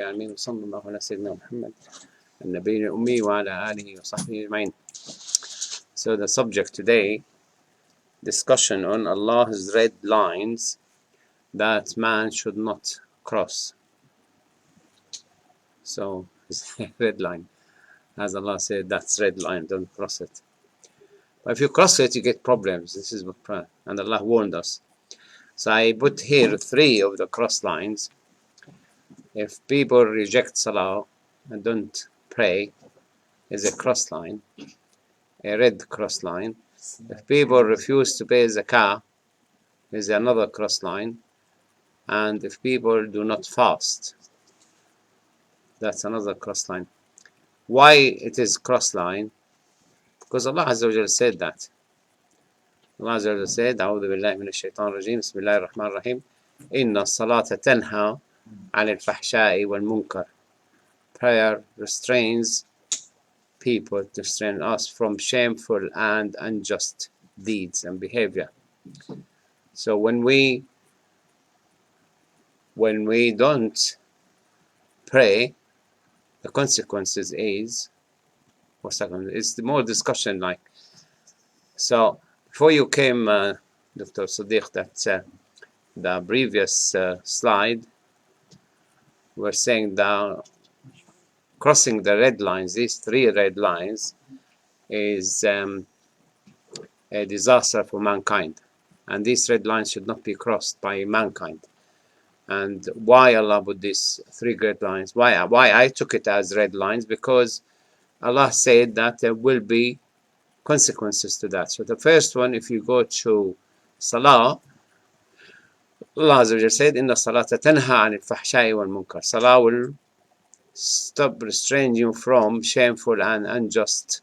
آمين وصلى الله على سيدنا محمد النبي الأمي وعلى آله وصحبه أجمعين. So the subject today, discussion on Allah's red lines that man should not cross. So red line, as Allah said, that's red line, don't cross it. But if you cross it, you get problems. This is what prayer, and Allah warned us. So I put here 3 of the cross lines. If people reject Salah and don't pray, is a cross line, a red cross line. If people refuse to pay Zakah, is another cross line. And if people do not fast, that's another cross line. Why it is cross line? Because Allah Azza wa Jalla said that. Allah Azza wa Jalla said, أعوذ بالله من الشيطان الرجيم بسم الله الرحمن الرحيم إن الصلاة تنهى عن الفحشاء والمنكر. Prayer restrains people, to restrain us from shameful and unjust deeds and behavior. So when we don't pray, the consequences is, it's the more discussion like. So before you came, Dr. Sadiq, that the previous slide, we're saying that crossing the red lines, these 3 red lines, is a disaster for mankind. And these red lines should not be crossed by mankind. And why Allah put these 3 red lines? Why I took it as red lines? Because Allah said that there will be consequences to that. So the first one, if you go to Salah, Allah Azza wa Jalla said, إِنَّ الصَّلَاةَ تَنْهَى عَنِ الْفَحْشَاءِ وَالْمُنكَرِ. Salah will stop, restrain you from shameful and unjust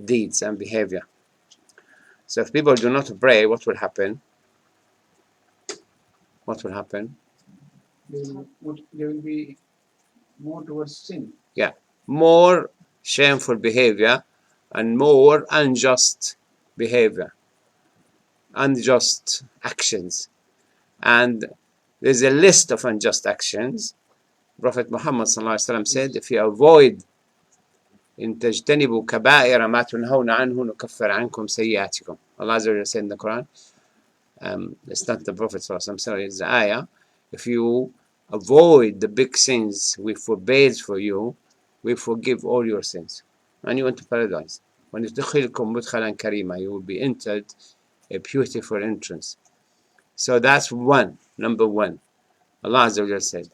deeds and behavior. So if people do not pray, what will happen? What will happen? There will be more towards sin. Yeah, more shameful behavior and more unjust behavior, unjust actions. And there's a list of unjust actions. Prophet Muhammad ﷺ said, if you avoid إن تجتنبوا كبائر ما تنهون عنه نكفر عنكم سيئاتكم. Allah Azza wa Jalla said in the Quran, it's not the Prophet ﷺ, sorry, it's the ayah, if you avoid the big sins we forbade for you, we forgive all your sins. And you went to paradise. When يدخلكم مدخلا كريما, you will be entered a beautiful entrance. So that's number one. Allah Azza wa Jalla said,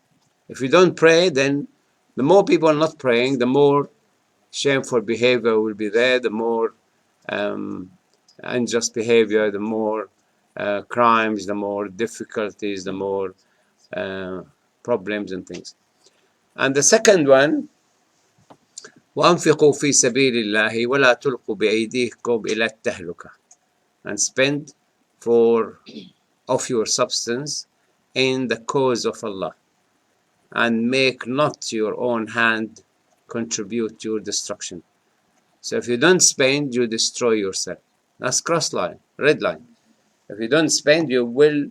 if you don't pray, then the more people are not praying, the more shameful behavior will be there, the more unjust behavior, the more crimes, the more difficulties, the more problems and things. And the second one, وَأَنْفِقُوا فِي سَبِيلِ اللَّهِ وَلَا تُلْقُوا بِأَيْدِيكُمْ إِلَى التَّهْلُكَةِ. And spend of your substance in the cause of Allah, and make not your own hand contribute to your destruction. So if you don't spend, you destroy yourself. That's cross line, red line. If you don't spend, you will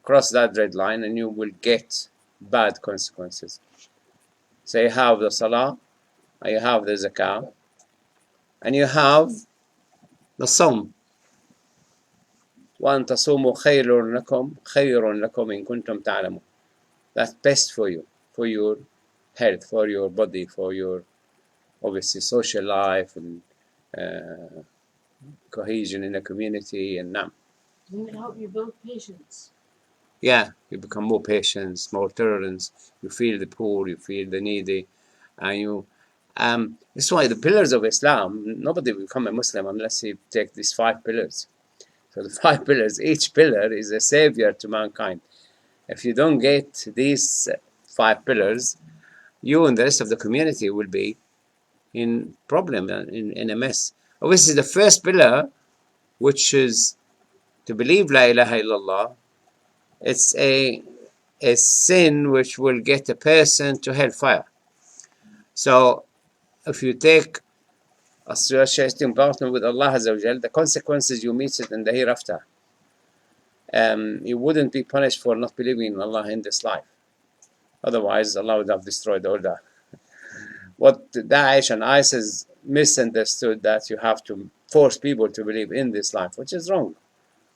cross that red line and you will get bad consequences. So you have the Salah, and you have the Zakah, and you have the Sawm. وَأَن تَصُومُوا خَيْرٌ لَكُمْ إِن كُنتُمْ تَعْلَمُونَ. That's best for you, for your health, for your body, for your, obviously, social life and cohesion in the community. And It will help you build patience. Yeah, you become more patient, more tolerant. You feel the poor, you feel the needy, and you. That's why the pillars of Islam. Nobody will become a Muslim unless he take these 5 pillars. So the 5 pillars, each pillar is a savior to mankind. If you don't get these 5 pillars, you and the rest of the community will be in problem, in a mess. Obviously, the first pillar, which is to believe La ilaha illallah, it's a sin which will get a person to hellfire. So if you take associating partner with Allah Azza wa Jal, the consequences you meet it in the hereafter. You wouldn't be punished for not believing in Allah in this life. Otherwise, Allah would have destroyed all that. What Daesh and ISIS misunderstood, that you have to force people to believe in this life, which is wrong.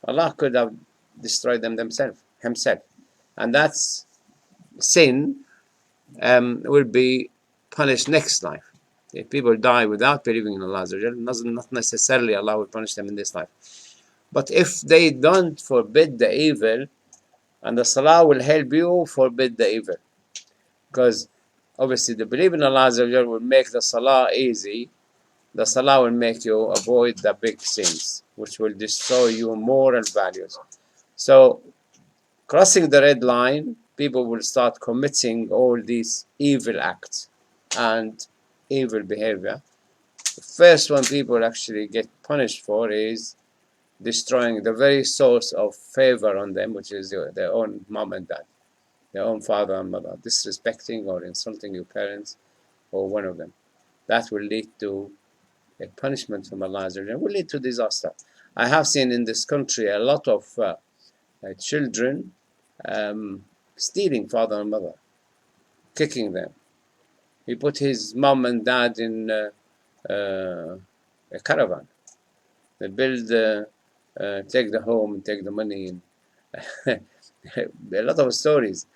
Allah could have destroyed them himself. And that's sin will be punished next life. If people die without believing in Allah, not necessarily Allah will punish them in this life. But if they don't forbid the evil, and the Salah will help you forbid the evil. Because obviously the belief in Allah will make the Salah easy. The Salah will make you avoid the big sins, which will destroy your moral values. So, crossing the red line, people will start committing all these evil acts and evil behavior. The first one people actually get punished for is destroying the very source of favor on them, which is their own mom and dad, their own father and mother, disrespecting or insulting your parents or one of them. That will lead to a punishment from Allah, will lead to disaster. I have seen in this country a lot of children stealing father and mother, kicking them. He put his mom and dad in a caravan. They build, take the home, take the money. A lot of stories.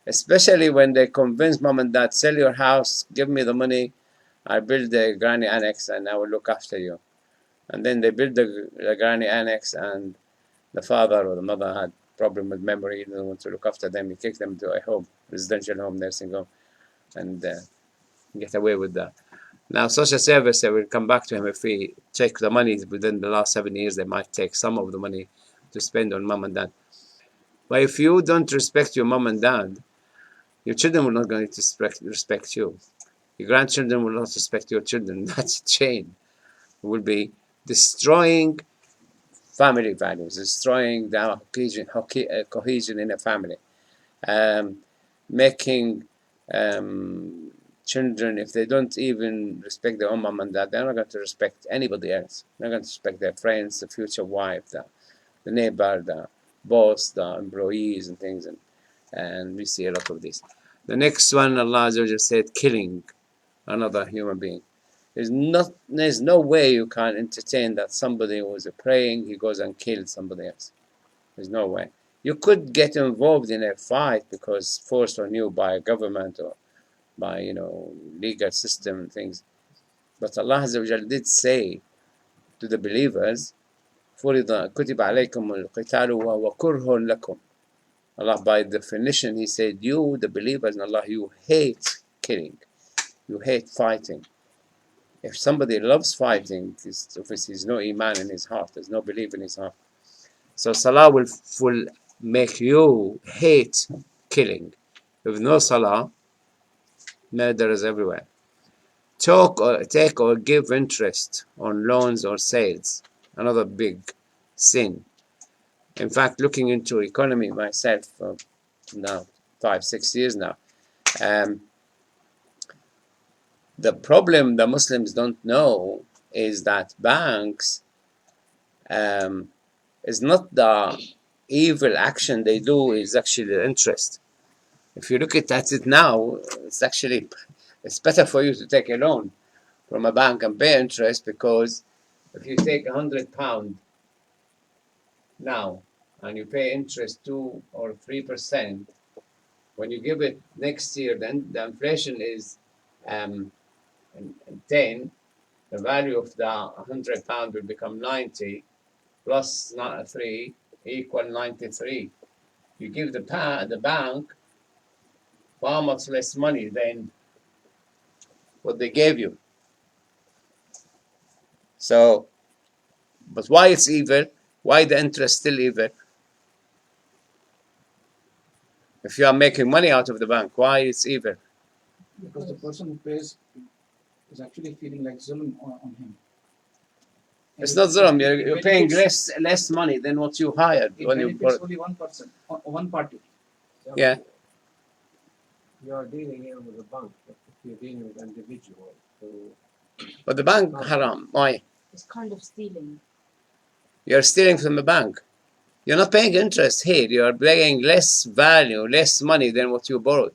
Especially when they convince mom and dad, sell your house, give me the money, I build the granny annex and I will look after you. And then they build the granny annex, and the father or the mother had problem with memory, he didn't want to look after them, he kicked them to a home, residential home, nursing home, and get away with that. Now, social service, they will come back to him if we take the money within the last 7 years. They might take some of the money to spend on mom and dad. But if you don't respect your mom and dad, your children will not going to respect you. Your grandchildren will not respect your children. That's a chain. It will be destroying family values, destroying the cohesion in a family, making children, if they don't even respect their own mom and dad, they're not going to respect anybody else. They're going to respect their friends, the future wife, the neighbor, the boss, the employees, and things. And we see a lot of this. The next one, Allah said, killing another human being. There's no way you can entertain that somebody who is praying, he goes and kills somebody else. There's no way. You could get involved in a fight because forced on you by a government or by legal system and things. But Allah did say to the believers, فُرِضَ كُتِبَ عَلَيْكُمُ الْقِتَالُ وَهُوَ كُرْهٌ لَكُمْ. Allah, by definition, He said, you, the believers in Allah, you hate killing. You hate fighting. If somebody loves fighting, obviously there's no iman in his heart. There's no belief in his heart. So Salah will make you hate killing. With no Salah, murder is everywhere. Take or give interest on loans or sales. Another big sin. In fact, looking into economy myself for now 5-6 years now, the problem the Muslims don't know is that banks is not the evil action they do, is actually the interest. If you look at it now, it's better for you to take a loan from a bank and pay interest, because if you take £100 now and you pay interest 2 or 3%, when you give it next year, then the inflation is 10, the value of the £100 will become 90 plus 3 equal 93. You give the bank far much less money than what they gave you. So, but why it's evil? Why the interest still evil? If you are making money out of the bank, why it's evil? Because the person who pays is actually feeling like zulm on him. It's not zulm. You're paying less money than what you hired. It When you benefits only one person, one party. Yeah. You are dealing here with a bank, but if you're dealing with an individual, so But the bank haram. Why? It's kind of stealing. You're stealing from the bank. You're not paying interest here. You are paying less value, less money than what you borrowed.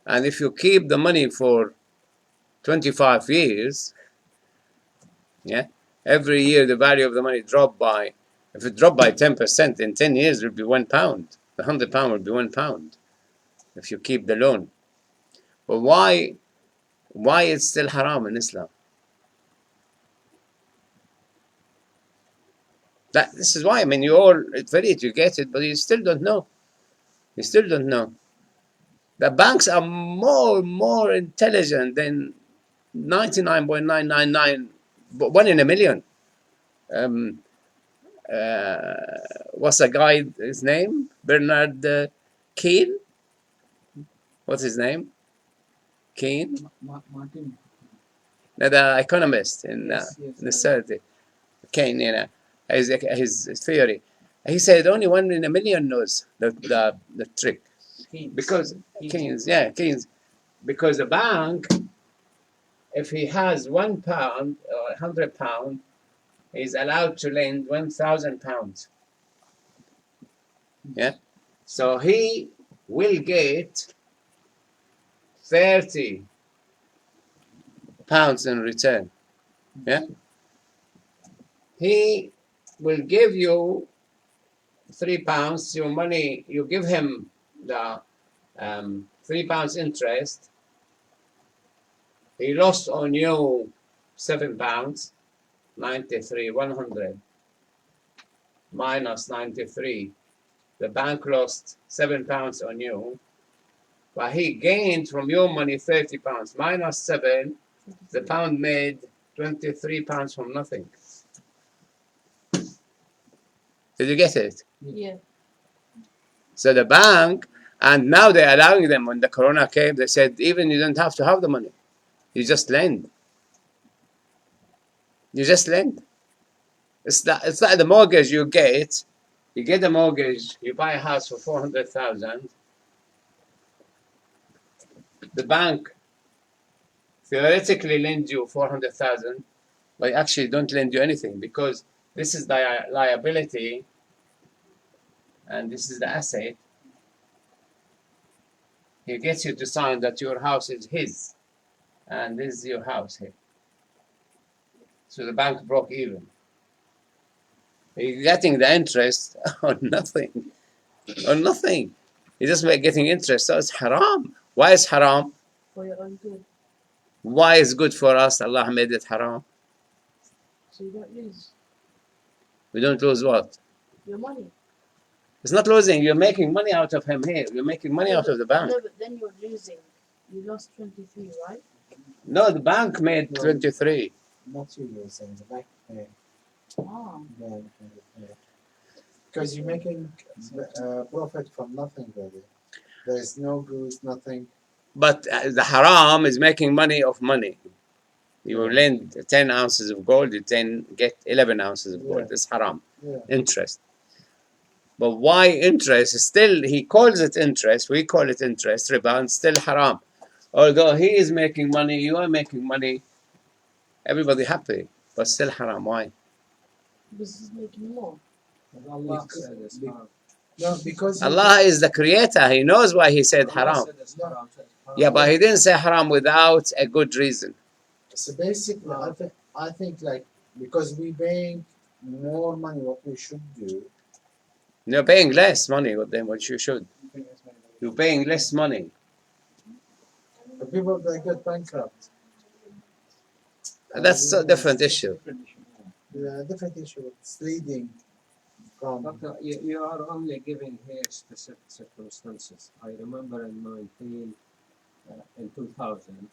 And if you keep the money for 25 years, yeah, every year the value of the money drop by, if it dropped by 10%, in 10 years it will be £1. The £100 will be £1 if you keep the loan. But why it's still haram in Islam? This is why, I mean, you all very educated, but you still don't know. You still don't know. The banks are more intelligent than 99.999, but 1 in a million. What's the guy, his name? Bernard Keane? What's his name? Keane? Martin. The economist in Yes, the 30. Keane, you know, his theory. He said only 1 in a million knows the trick. Because Keynes, because the bank, if he has £1 or £100, he's allowed to lend £1,000. Yeah, so he will get £30 in return. Yeah, he will give you £3. Your money, you give him the £3 interest. He lost on you £7, 93, 100 minus 93. The bank lost £7 on you, but he gained from your money £30 minus 7. The pound made £23 from nothing. Did you get it? Yeah. So the bank, and now they're allowing them. When the corona came, they said even you don't have to have the money. You just lend. You just lend. It's like the mortgage you get. You get a mortgage. You buy a house for 400,000. The bank theoretically lends you 400,000, but actually don't lend you anything, because this is the liability and this is the asset. He gets you to sign that your house is his, and this is your house here. So the bank broke even. He's getting the interest on nothing. On nothing. He's just getting interest. So it's haram. Why is haram? For your own good. Why is good for us? Allah made it haram. So you don't lose We don't lose what? your money. It's not losing. You're making money out of him here. You're making money out of the bank. No, but then you're losing. You lost 23, right? No, the bank made 23. Not you, you're saying the bank. Oh. Because you're making profit from nothing, really. There is no goods, nothing. But the haram is making money of money. You will lend 10 ounces of gold, you get 11 ounces of gold. It's haram. Interest. But why interest? Still, he calls it interest. We call it interest. Riba, and still haram. Although he is making money, you are making money. Everybody happy, but still haram. Why? Because he's making more. Allah said it's haram. No, because Allah is the creator. He knows why he said haram. Yeah, but he didn't say haram without a good reason. So basically, I think like because we paying more money, what we should do. You're paying less money than what you should. You're paying less money. The people that get bankrupt. That's a different issue. Yeah, different issue. It's leading from. Doctor, you are only giving here specific circumstances. I remember in 2000,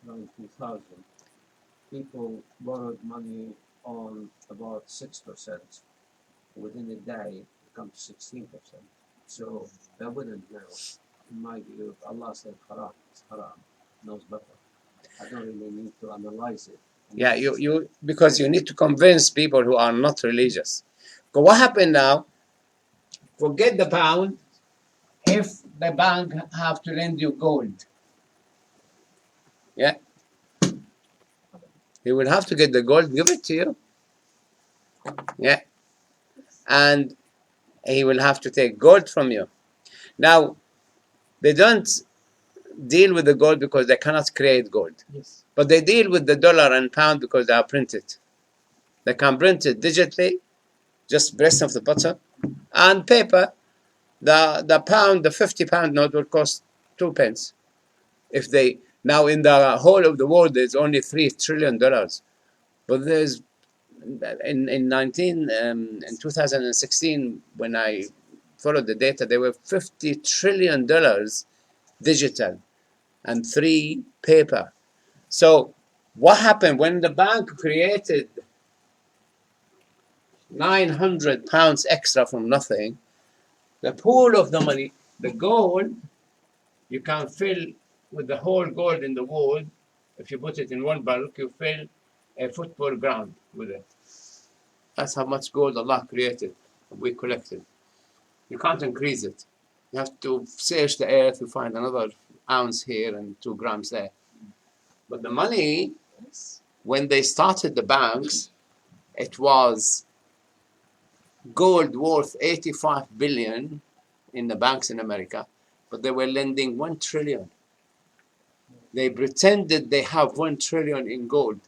around 2000, people borrowed money on about 6%. Within a day, it comes to 16%. So they wouldn't know. In my view, Allah said haram, it's haram, knows better. I don't really need to analyze it. Yeah, you because you need to convince people who are not religious. But what happened now? Forget the pound. If the bank have to lend you gold, yeah, he will have to get the gold, give it to you. Yeah, and he will have to take gold from you. Now, they don't deal with the gold because they cannot create gold. Yes. But they deal with the dollar and pound because they are printed. They can print it digitally, just press of the button, and paper. The pound, the 50-pound note will cost 2 pence. If they now in the whole of the world there's only $3 trillion, but there's in 2016 when I followed the data, there were $50 trillion digital and 3 paper. So what happened when the bank created 900 pounds extra from nothing? The pool of the money, the gold, you can fill with the whole gold in the world. If you put it in one bulk, you fill a football ground with it. That's how much gold Allah created, we collected. You can't increase it. You have to search the earth to find another ounce here and 2 grams there. But the money, when they started the banks, it was gold worth 85 billion in the banks in America, but they were lending 1 trillion. They pretended they have 1 trillion in gold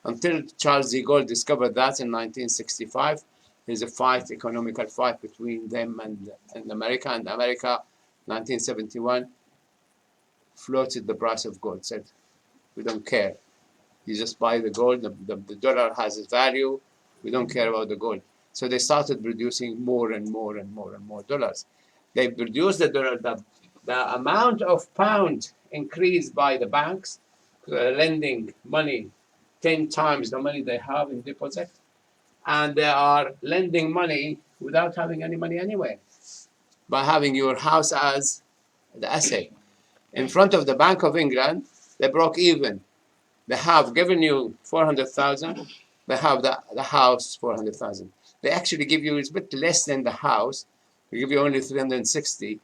until Charles de Gaulle discovered that in 1965. There's a fight, economical fight between them and America. And America, 1971, floated the price of gold, said, we don't care. You just buy the gold, the dollar has its value, we don't care about the gold. So they started producing more and more and more and more dollars. They produced the dollar, the amount of pound increased by the banks, lending money 10 times the money they have in deposit, and they are lending money without having any money anyway, by having your house as the asset. In front of the Bank of England, they broke even. They have given you 400,000, they have the house 400,000. They actually give you a bit less than the house, they give you only 360.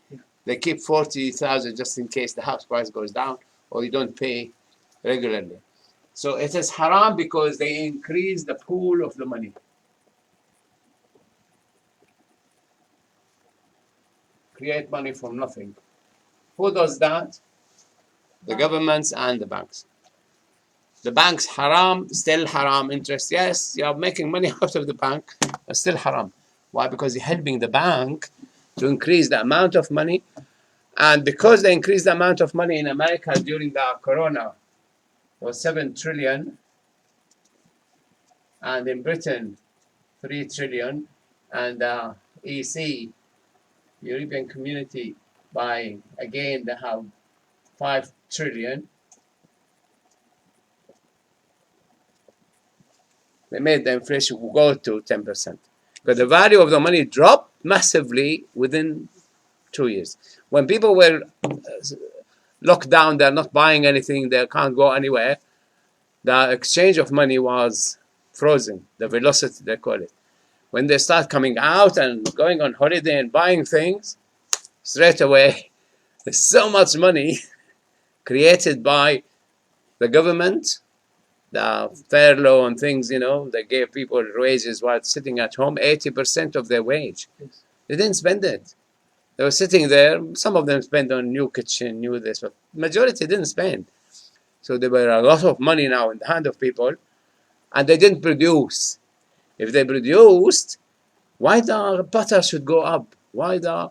They keep 40,000 just in case the house price goes down or you don't pay regularly. So it is haram because they increase the pool of the money. Create money from nothing. Who does that? The governments and the banks. The banks haram, still haram interest. Yes, you are making money out of the bank, but still haram. Why? Because you're helping the bank to increase the amount of money. And because they increased the amount of money in America during the corona, was 7 trillion, and in Britain 3 trillion, and EC, European Community, by again they have 5 trillion. They made the inflation go to 10%. But the value of the money dropped massively within 2 years. When people were locked down, they're not buying anything, they can't go anywhere, the exchange of money was frozen, the velocity they call it. When they start coming out and going on holiday and buying things, straight away, there's so much money created by the government, the furlough and things, they gave people wages while sitting at home, 80% of their wage. They didn't spend it. They were sitting there. Some of them spent on new kitchen, new this, but majority didn't spend. So there were a lot of money now in the hand of people, and they didn't produce. If they produced, why the butter should go up? Why the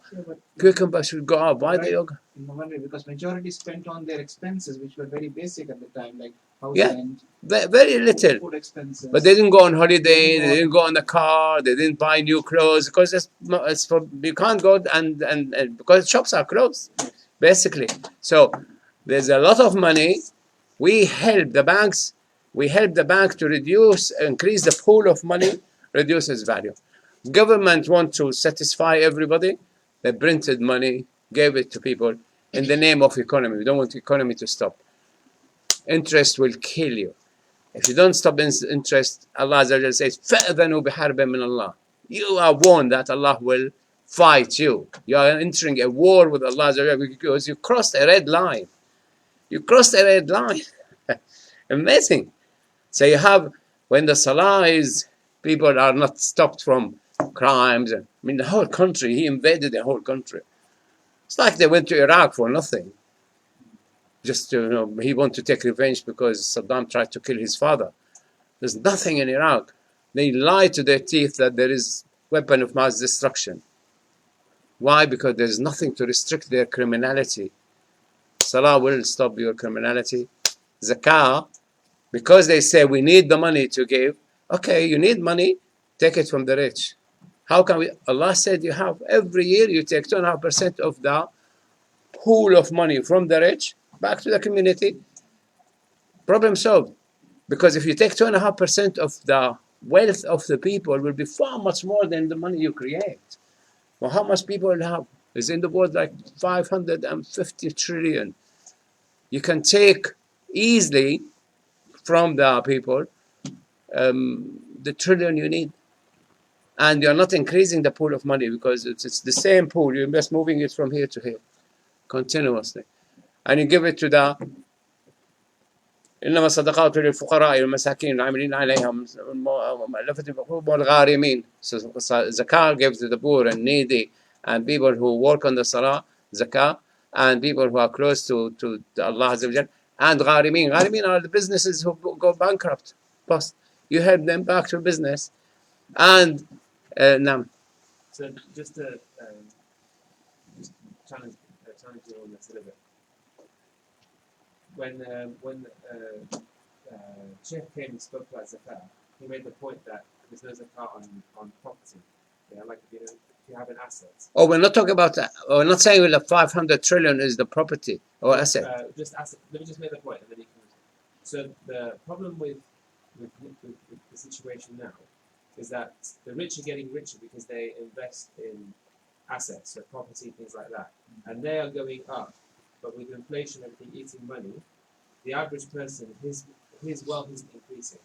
cucumber should go up? Why the yogurt? In one way, because majority spent on their expenses, which were very basic at the time, like house Yeah, rent, very little. food expenses. But they didn't go on holiday. They didn't go on the car. They didn't buy new clothes because it's for you can't go and because shops are closed, basically. So there's a lot of money. We help the banks. We help the bank to increase the pool of money, reduce its value. Government want to satisfy everybody. They printed money, gave it to people in the name of economy. We don't want the economy to stop. Interest will kill you. If you don't stop interest, Allah says, فَأَذَنُوا بِحَرْبٍ مِّنَ اللَّهِ. You are warned that Allah will fight you. You are entering a war with Allah because you crossed a red line. You crossed a red line. Amazing. So you have, when the salah is, people are not stopped from crimes. And I mean, the whole country, he invaded the whole country. It's like they went to Iraq for nothing. Just to, he wanted to take revenge because Saddam tried to kill his father. There's nothing in Iraq. They lie to their teeth that there is weapon of mass destruction. Why? Because there's nothing to restrict their criminality. Salah will stop your criminality. Zakah, because they say we need the money to give. Okay, you need money, take it from the rich. How can we? Allah said you have every year you take 2.5% of the pool of money from the rich back to the community. Problem solved. Because if you take 2.5% of the wealth of the people, will be far much more than the money you create. Well, how much people have? Is in the world like 550 trillion. You can take easily from the people the trillion you need. And you're not increasing the pool of money because it's the same pool. You're just moving it from here to here continuously. And you give it to the إنما الصدقات للفقراء والمساكين العاملين عليها مؤلفة القلوب والغارمين. So zakah gives to the poor and needy and people who work on the salah, zakah, and people who are close to Allah Azza wa Jal. And غارمين are the businesses who go bankrupt. Plus, you help them back to business. And now, So just to just challenge you on this a little bit. When Sheikh came and spoke about zakah, he made the point that there's no zakah on property. Yeah, like if you have an asset. oh, we're not talking about that. We're not saying that 500 trillion is the property or asset. Just asset. Let me just make the point, and then you can. So the problem with the situation now is that the rich are getting richer because they invest in assets, so property, things like that, and they are going up. But with inflation and everything eating money, the average person, his wealth is increasing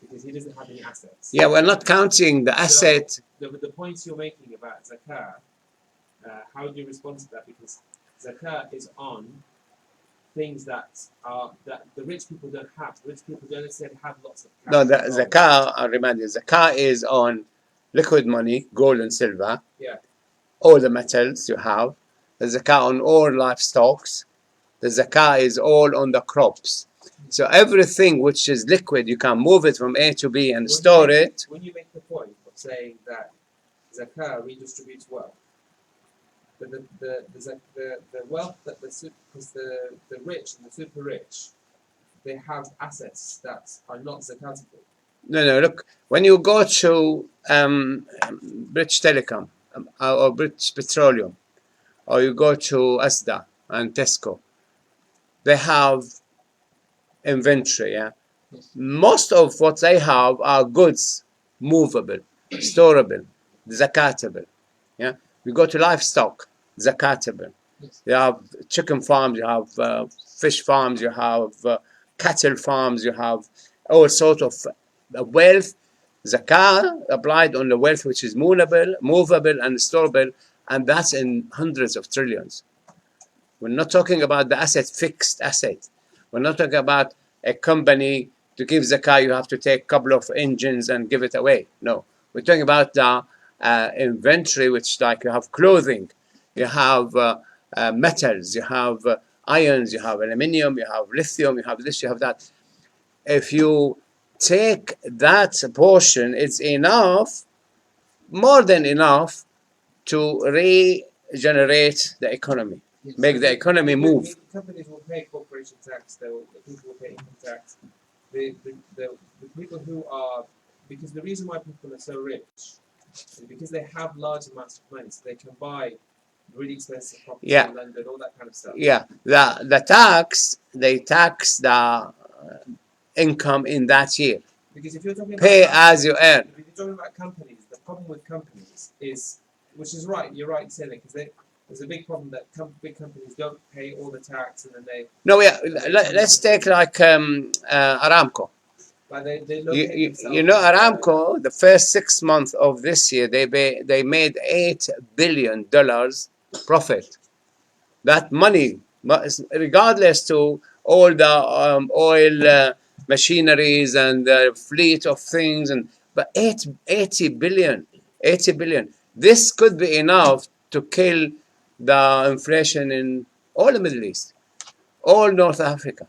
because he doesn't have any assets. Yeah, we're not counting the asset. So the points you're making about zakah, how do you respond to that? Because zakah is on things that the rich people don't have. The rich people don't necessarily have lots of cash. No, the zakah, I remind you, zakah is on liquid money, gold and silver. Yeah. All the metals you have. The zakah on all livestock. The zakah is all on the crops. So everything which is liquid, you can move it from A to B and store it. When you make the point of saying that zakah redistributes wealth, but the wealth that the rich and the super rich, they have assets that are not zakatable. No, look, when you go to British Telecom or British Petroleum, or you go to Asda and Tesco, they have inventory, yeah? Yes. Most of what they have are goods, movable, storable, zakatable, yeah? You go to livestock, zakatable. Yes. You have chicken farms, you have fish farms, you have cattle farms, you have all sorts of wealth. Zakah applied on the wealth which is movable and storable, and that's in hundreds of trillions. We're not talking about the fixed asset. We're not talking about a company to give zakah, you have to take a couple of engines and give it away. No, we're talking about the inventory, which like you have clothing, you have metals, you have irons, you have aluminium, you have lithium, you have this, you have that. If you take that portion, it's enough, more than enough, to regenerate the economy, Yes. make the economy move. Companies will pay corporation tax. The people will pay income tax. The people who are, because the reason why people are so rich is because they have large amounts of money, so they can buy really expensive property in London, all that kind of stuff. Yeah, the tax, they tax the income in that year. Because if you're talking about Pay as you earn. if you're talking about companies, the problem with companies is, which is right, you're right in saying it, because there's a big problem that big companies don't pay all the tax, and then they. No, yeah, let's take like Aramco. But they locate themselves. You know, Aramco, the first 6 months of this year, they made $8 billion profit. That money, regardless to all the oil machineries and the fleet of things, but 80 billion 80 billion. This could be enough to kill the inflation in all the Middle East, all North Africa.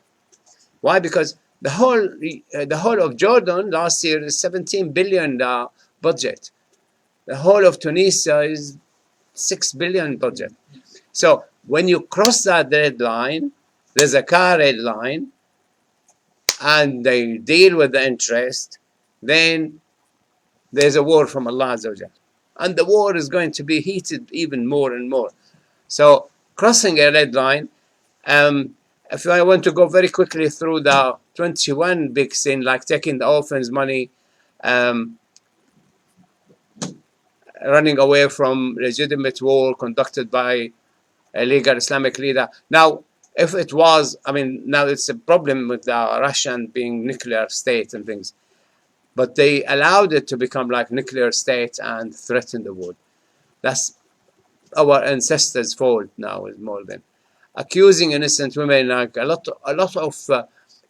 Why? Because the whole of Jordan last year is 17 billion budget. The whole of Tunisia is 6 billion budget. So when you cross that red line, there's a car red line, and they deal with the interest, then there's a war from Allah Azza wa Jal. And the war is going to be heated even more and more. So crossing a red line, if I want to go very quickly through the 21 big sin, like taking the orphan's money, running away from legitimate war conducted by a legal Islamic leader. Now, if it was, I mean, now it's a problem with the Russian being nuclear state and things, but they allowed it to become like nuclear state and threaten the world. That's our ancestors' fault now, is more than accusing innocent women. Like a lot of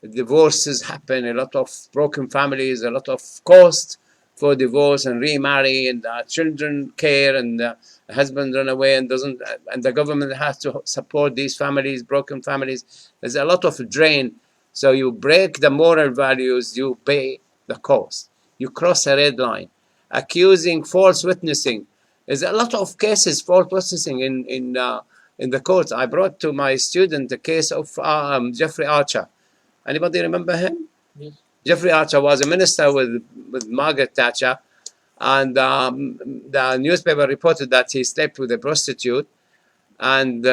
divorces happen, a lot of broken families, a lot of cost for divorce and remarry, and children care, and the husband run away and doesn't, and the government has to support these families, broken families. There's a lot of drain. So you break the moral values, you pay the cost. You cross a red line. Accusing, false witnessing. There's a lot of cases false witnessing in the courts. I brought to my student the case of Jeffrey Archer. Anybody remember him? Yes. Jeffrey Archer was a minister with Margaret Thatcher, and the newspaper reported that he slept with a prostitute, and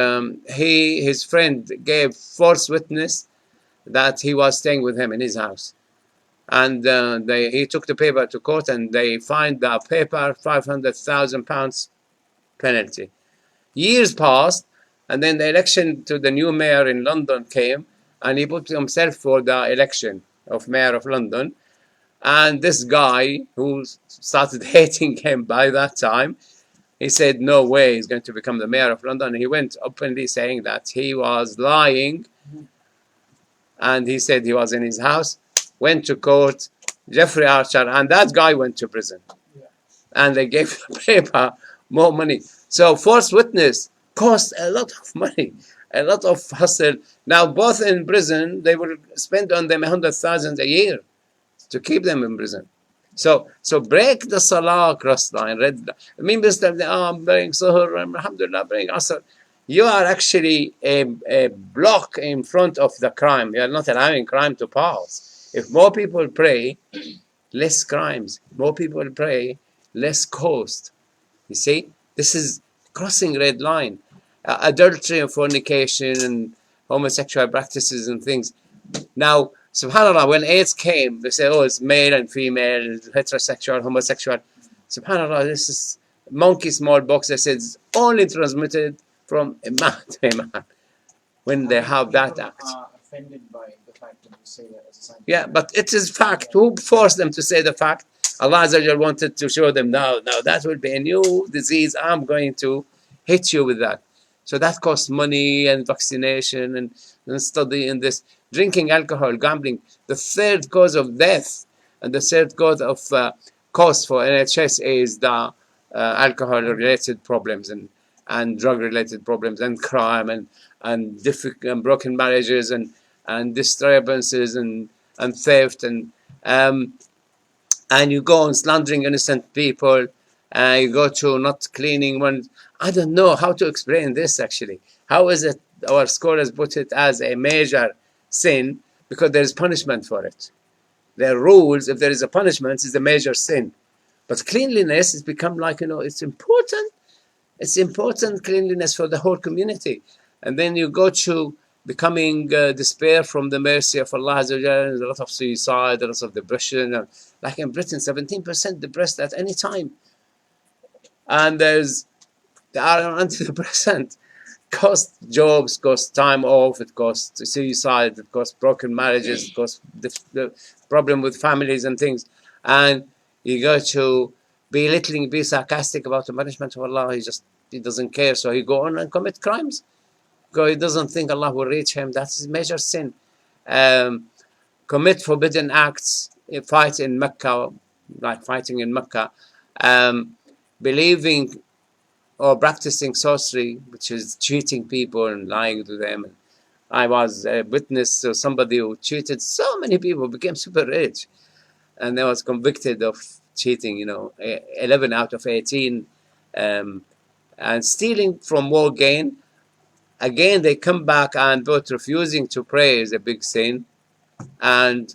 his friend gave false witness that he was staying with him in his house. And he took the paper to court, and they fined the paper £500,000 penalty. Years passed, and then the election to the new mayor in London came, and he put himself for the election of mayor of London. And this guy, who started hating him by that time, he said, no way he's going to become the mayor of London. He went openly saying that he was lying, and he said he was in his house, went to court, Jeffrey Archer, and that guy went to prison. And they gave the paper more money. So false witness cost a lot of money, a lot of hustle. Now, both in prison, they will spend on them 100,000 a year to keep them in prison. So break the Salah cross line, red line. I mean, I'm praying Suhr, alhamdulillah, praying Asr. You are actually a block in front of the crime. You are not allowing crime to pass. If more people pray, less crimes. More people pray, less cost. You see, this is crossing red line. Adultery and fornication and homosexual practices and things. Now, subhanAllah, when AIDS came, they say, oh, it's male and female, heterosexual, homosexual. SubhanAllah, this is monkey smallpox. They said it's only transmitted from a man to a man when they have that act. Offended by the fact that we say that as a scientific. Yeah, but it is fact. Who forced them to say the fact? Allah Azza wa Jal wanted to show them, now that will be a new disease. I'm going to hit you with that. So that costs money and vaccination and study in this. Drinking alcohol, gambling. The third cause of death and the third cause of cost for NHS is the alcohol-related problems and drug-related problems and crime and broken marriages and disturbances and theft and you go on slandering innocent people. You go to not cleaning one. I don't know how to explain this actually. How is it our scholars put it as a major sin? Because there is punishment for it. There are rules. If there is a punishment, it's a major sin. But cleanliness has become like, it's important. It's important, cleanliness for the whole community. And then you go to becoming despair from the mercy of Allah. There's a lot of suicide, a lot of depression. Like in Britain, 17% depressed at any time. And they are antidepressant. Cost jobs, cost time off, it costs suicide, it costs broken marriages, it costs the problem with families and things. And you go to belittling, be sarcastic about the punishment of Allah. He doesn't care, so he go on and commit crimes. Because he doesn't think Allah will reach him. That's his major sin. Commit forbidden acts, fight in Makkah, like fighting in Makkah. believing or practicing sorcery, which is cheating people and lying to them. I was a witness to somebody who cheated so many people, became super rich, and they was convicted of cheating, 11 out of 18, and stealing from more gain. Again, they come back and both refusing to pray is a big sin, and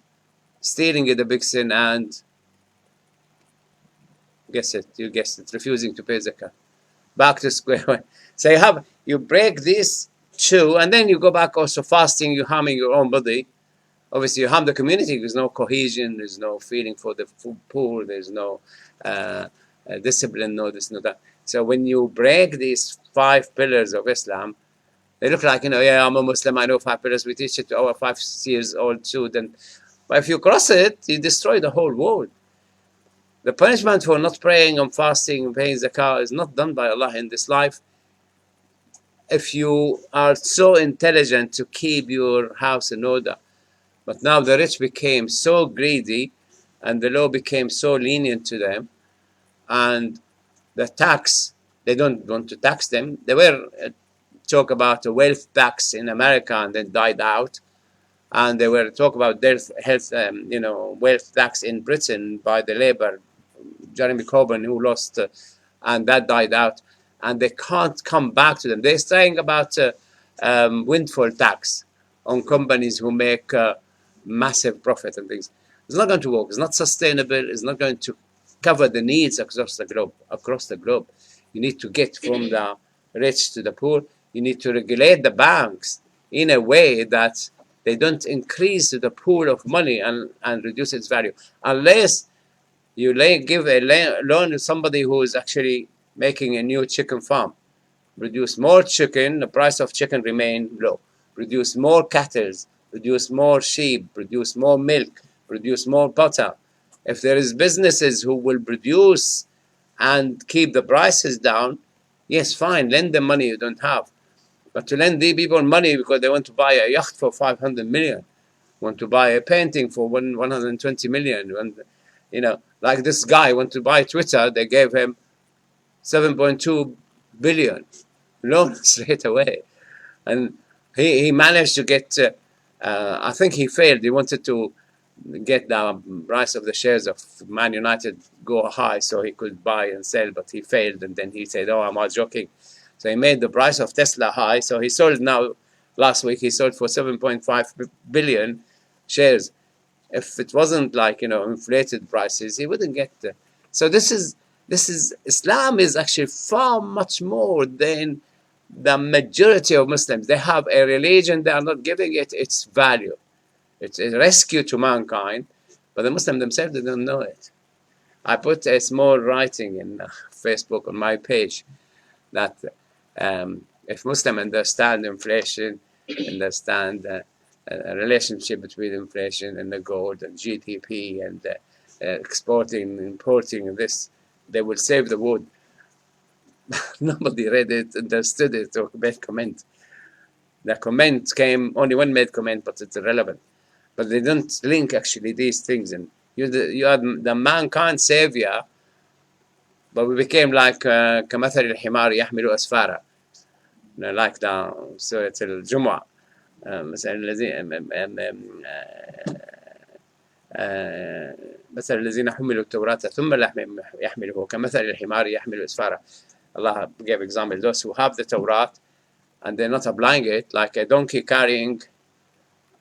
stealing is a big sin, and you guessed it, refusing to pay zakat. Back to square one. So you break these two, and then you go back also fasting, you're harming your own body. Obviously, you harm the community. There's no cohesion, there's no feeling for the poor, there's no discipline, no this, no that. So when you break these 5 pillars of Islam, they look like, yeah, I'm a Muslim, I know 5 pillars, we teach it to our 5 years old student. But if you cross it, you destroy the whole world. The punishment for not praying and fasting and paying zakah is not done by Allah in this life. If you are so intelligent to keep your house in order, but now the rich became so greedy and the law became so lenient to them, and the tax, they don't want to tax them. They were talk about a wealth tax in America and then died out. And they were talk about health, wealth tax in Britain by the Labour, Jeremy Corbyn, who lost, and that died out. And they can't come back to them. They're saying about windfall tax on companies who make massive profit and things. It's not going to work. It's not sustainable. It's not going to cover the needs across the globe. You need to get from the rich to the poor. You need to regulate the banks in a way that they don't increase the pool of money and reduce its value. Unless you give a loan to somebody who is actually making a new chicken farm. Produce more chicken, the price of chicken remain low. Produce more cattle, produce more sheep, produce more milk, produce more butter. If there is businesses who will produce and keep the prices down, yes, fine, lend them money you don't have. But to lend the people money because they want to buy a yacht for 500 million, want to buy a painting for 120 million, like this guy want to buy Twitter, they gave him 7.2 billion loan straight away. And he managed to get, I think he failed. He wanted to get the price of the shares of Man United go high so he could buy and sell, but he failed. And then he said, oh, I'm all joking. So he made the price of Tesla high. So he sold now, last week, he sold for 7.5 billion shares. If it wasn't like, inflated prices, he wouldn't get the. So this is Islam is actually far much more than the majority of Muslims. They have a religion, they are not giving it its value. It's a rescue to mankind, but the Muslims themselves, they don't know it. I put a small writing in Facebook on my page that if Muslims understand inflation, understand a relationship between inflation and the gold and GDP and exporting, importing, and this, they will save the world. Nobody read it, understood it, or made comment. The comment came, only one made comment, but it's irrelevant. But they don't link actually these things. And you are the mankind savior, but we became like كمثل الحمار يحمل أسفارا, like the Surah Al-Jumu'ah. مثل الذين حملوا التوراة ثم يحملوه كمثل الحمار يحمل أسفارا. Allah gave example, those who have the Torah and they're not applying it, like a donkey carrying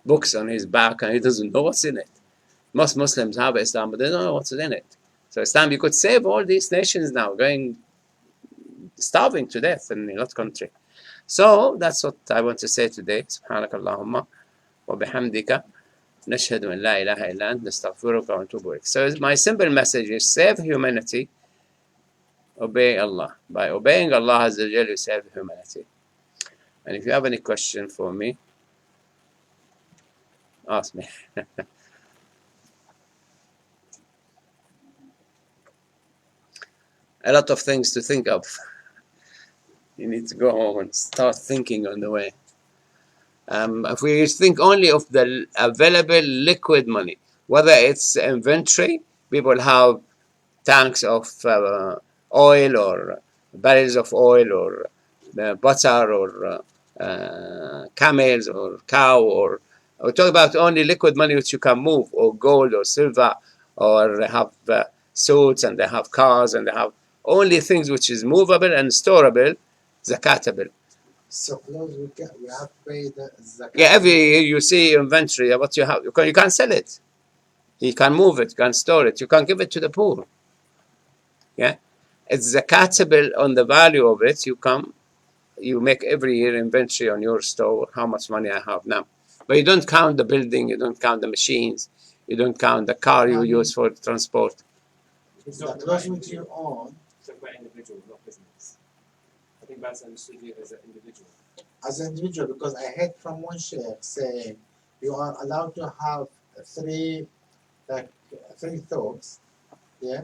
books on his back and he doesn't know what's in it. Most Muslims have Islam, but they don't know what's in it. So Islam, you could save all these nations now, going starving to death in that country. So that's what I want to say today. سبحانك اللهم وبحمدك نشهد أن لا إله إلا أنت نستغفرك ونتوب إليك. So my simple message is save humanity, obey Allah. By obeying Allah Azza wa Jalla, you save humanity. And if you have any question for me, ask me. A lot of things to think of. You need to go home and start thinking on the way. If we think only of the available liquid money, whether it's inventory, people have tanks of oil or barrels of oil or butter or camels or cow, or we talk about only liquid money which you can move, or gold or silver, or they have suits and they have cars and they have only things which is movable and storable, zakatable. So clothes we have to pay the zakat. Yeah, every year you see inventory what you have, you can't sell it, you can move it, you can store it, you can give it to the poor. Yeah, it's zakatable on the value of it. You make every year inventory on your store, how much money I have now. But you don't count the building, you don't count the machines, you don't count the car you use for transport. The clothes which you own. So for individual, not business. I think that's understood you as an individual. As an individual, because I heard from one sheikh saying you are allowed to have three thoughts. Yeah.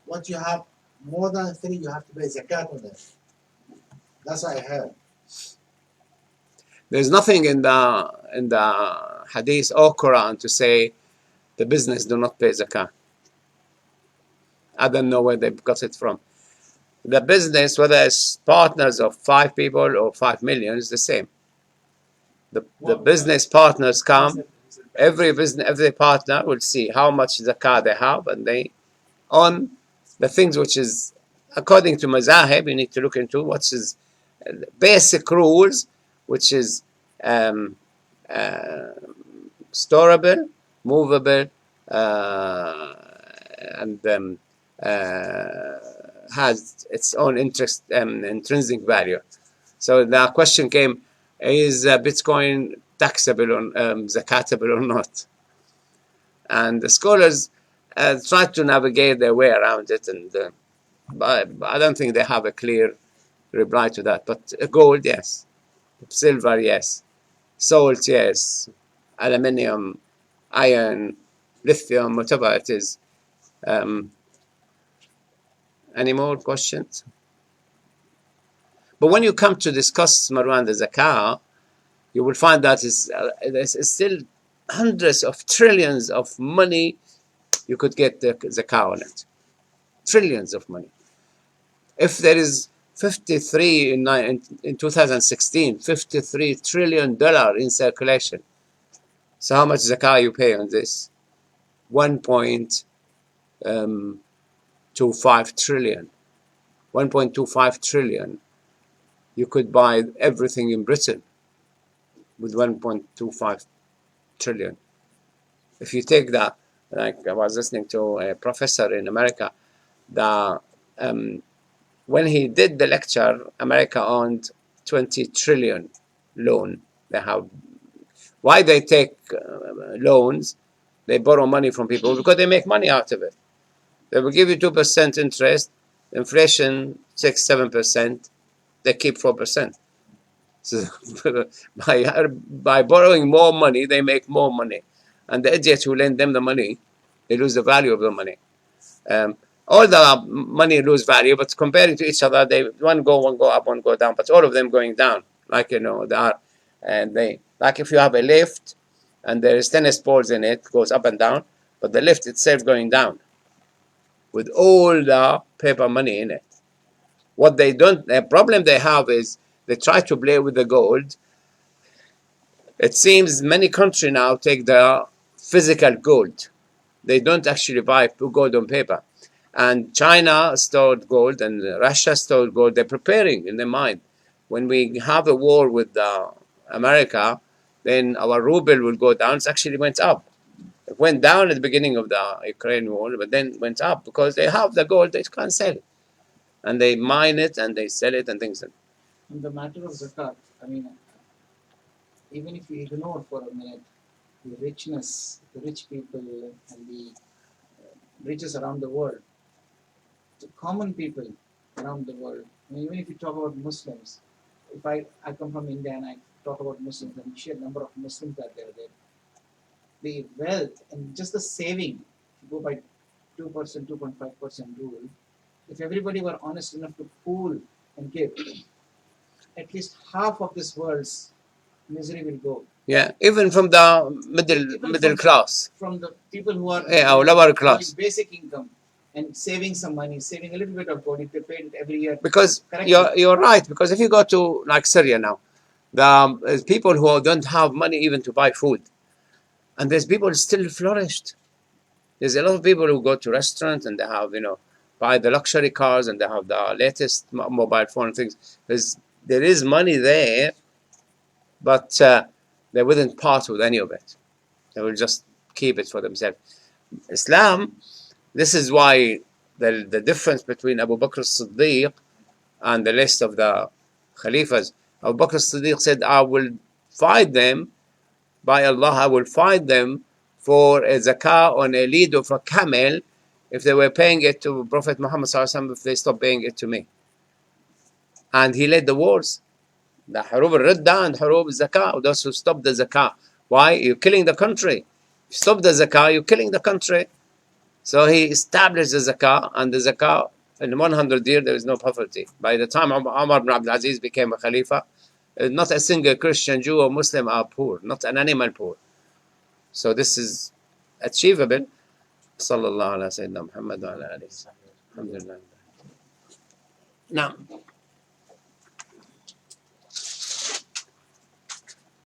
What you have more than three, you have to pay zakat on it. That's what I heard. There's nothing in the hadith or Quran to say the business do not pay zakah. I don't know where they got it from. The business, whether it's partners of 5 people or 5 million, is the same. The business partners come. Every partner will see how much zakah they have, and they on the things which is according to mazahib. You need to look into what is basic rules, which is storable, movable, and has its own intrinsic value. So the question came: is Bitcoin taxable or zakatable or not? And the scholars try to navigate their way around it, and but I don't think they have a clear reply to that. But gold, yes; silver, yes; salt, yes; aluminium, iron, lithium, whatever it is. Any more questions? But when you come to discuss Marwan the zakah, you will find that there's still hundreds of trillions of money you could get the zakah on it. Trillions of money. If there is 53 in 2016, $53 trillion in circulation. So how much zakah you pay on this? 1.25 trillion. 1.25 trillion. You could buy everything in Britain with 1.25 trillion. If you take that, like I was listening to a professor in America, when he did the lecture, America owned 20 trillion loan. They have. Why they take loans? They borrow money from people because they make money out of it. They will give you 2% interest, inflation 6-7%. They keep 4%. So by borrowing more money, they make more money, and the idiots who lend them the money, they lose the value of the money. All the money lose value, but comparing to each other, they one go up, one go down, but all of them going down. Like they are, and they like if you have a lift, and there is tennis balls in it, goes up and down, but the lift itself going down, with all the paper money in it. What the problem they have is they try to play with the gold. It seems many countries now take the physical gold. They don't actually buy gold on paper. And China stored gold and Russia stored gold. They're preparing in their mind. When we have a war with America, then our ruble will go down. It actually went up. It went down at the beginning of the Ukraine war, but then went up because they have the gold they can't sell. And they mine it and they sell it and things. On the matter of zakat, I mean, even if you ignore for a minute the richness, the rich people and the riches around the world, the common people around the world, I mean, even if you talk about Muslims, if I come from India and I talk about Muslims and sheer number of Muslims that there, the wealth and just the saving, if you go by 2%, 2.5% rule, if everybody were honest enough to pool and give, at least half of this world's misery will go. Yeah, even from the middle class. From the people who are Our lower class. basic income, and saving some money, saving a little bit of gold if they paid it every year. Because Correct. you're right. Because if you go to like Syria now, there's people who don't have money even to buy food, and there's people still flourished. There's a lot of people who go to restaurants and they have, buy the luxury cars and they have the latest mobile phone things. There is money there, but they wouldn't part with any of it. They will just keep it for themselves. Islam, this is why the difference between Abu Bakr as-Siddiq and the rest of the Khalifas. Abu Bakr as-Siddiq said, I will fight them, by Allah, I will fight them for a zakah on a lead of a camel if they were paying it to Prophet Muhammad ﷺ, if they stopped paying it to me. And he led the wars. The Hurub al-Ridda and Hurub al-Zakah, those who stopped the zakah. Why? You're killing the country. Stop the zakah, you're killing the country. So he established the zakah, and the zakah, in 100 years, there is no poverty. By the time Umar ibn Abdul Aziz became a Khalifa, not a single Christian, Jew, or Muslim are poor, not an animal poor. So this is achievable. Sallallahu ala Sayyidina Muhammad wa ala alihi. Alhamdulillah. Now,